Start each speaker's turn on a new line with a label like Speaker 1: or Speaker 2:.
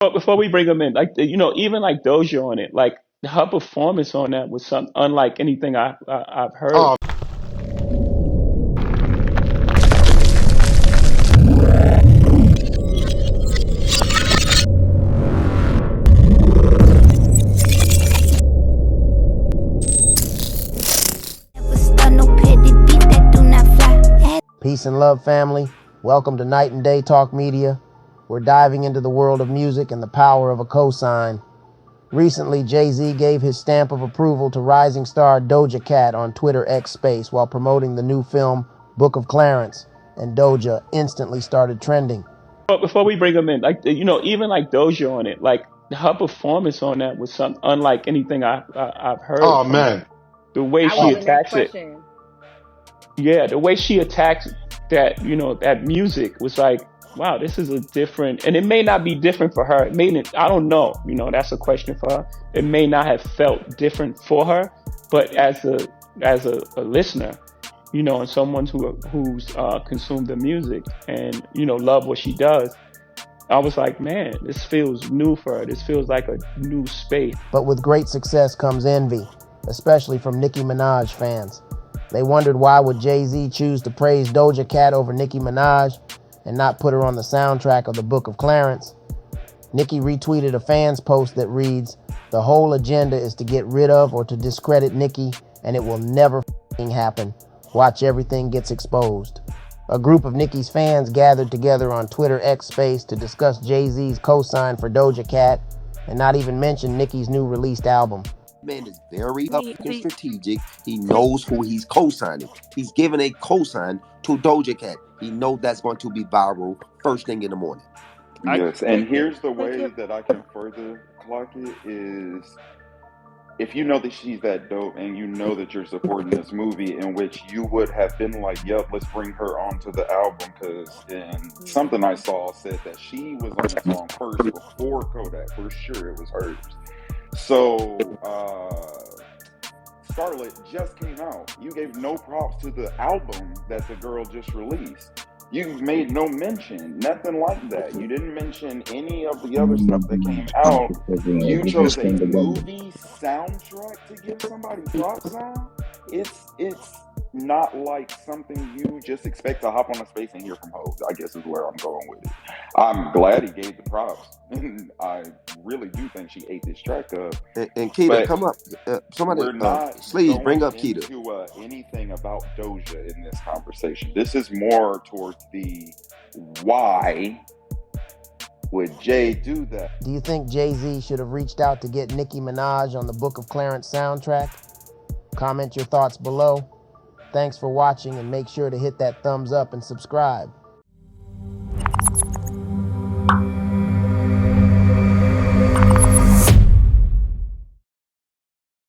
Speaker 1: But before we bring them in, like even like Doja on it, like her performance on that was something unlike anything I've heard.
Speaker 2: Oh,
Speaker 3: Peace and love, family. Welcome to Night and Day Talk Media. We're diving into the world of music and the power of a cosign. Recently, Jay-Z gave his stamp of approval to rising star Doja Cat on Twitter X Space while promoting the new film Book of Clarence, and Doja instantly started trending.
Speaker 1: But before we bring them in, like even like Doja on it, like her performance on that was something unlike anything I've heard
Speaker 2: oh
Speaker 1: from her.
Speaker 2: man.
Speaker 1: The way
Speaker 4: That
Speaker 1: she
Speaker 4: was the next
Speaker 1: attacks it,
Speaker 4: question.
Speaker 1: yeah, the way she attacks that, that music was like, wow, this is a different, and it may not be different for her. It may, I don't know, that's a question for her. It may not have felt different for her, but as a listener, and someone who's consumed the music and love what she does, I was like, man, this feels new for her. This feels like a new space.
Speaker 3: But with great success comes envy, especially from Nicki Minaj fans. They wondered, why would Jay-Z choose to praise Doja Cat over Nicki Minaj and not put her on the soundtrack of the Book of Clarence? Nicki retweeted a fan's post that reads, "The whole agenda is to get rid of or to discredit Nicki, and it will never happen. Watch everything gets exposed." A group of Nicki's fans gathered together on Twitter X Space to discuss Jay-Z's cosign for Doja Cat and not even mention Nicki's new released album.
Speaker 5: Man is very fucking strategic. He knows who he's co-signing. He's giving a cosign to Doja Cat. He knows that's going to be viral first thing in the morning.
Speaker 6: Yes, and here's the way that I can further clock it is if you know that she's that dope and you know that you're supporting this movie in which you would have been like, yep, let's bring her onto the album, because in something I saw said that she was on the song first before Kodak. For sure it was hers. So, Scarlett just came out. You gave no props to the album that the girl just released. You made no mention, nothing like that. You didn't mention any of the other stuff that came out. You chose a movie soundtrack to give somebody props on. It's not like something you just expect to hop on a space and hear from Hov, I guess is where I'm going with it. I'm glad he gave the props. I really do think she ate this track up.
Speaker 5: And Keita, come up. Somebody,
Speaker 6: We're not
Speaker 5: please bring up
Speaker 6: into,
Speaker 5: Keita.
Speaker 6: Anything about Doja in this conversation. This is more towards the why would Jay do that?
Speaker 3: Do you think Jay-Z should have reached out to get Nicki Minaj on the Book of Clarence soundtrack? Comment your thoughts below. Thanks for watching, and make sure to hit that thumbs up and subscribe.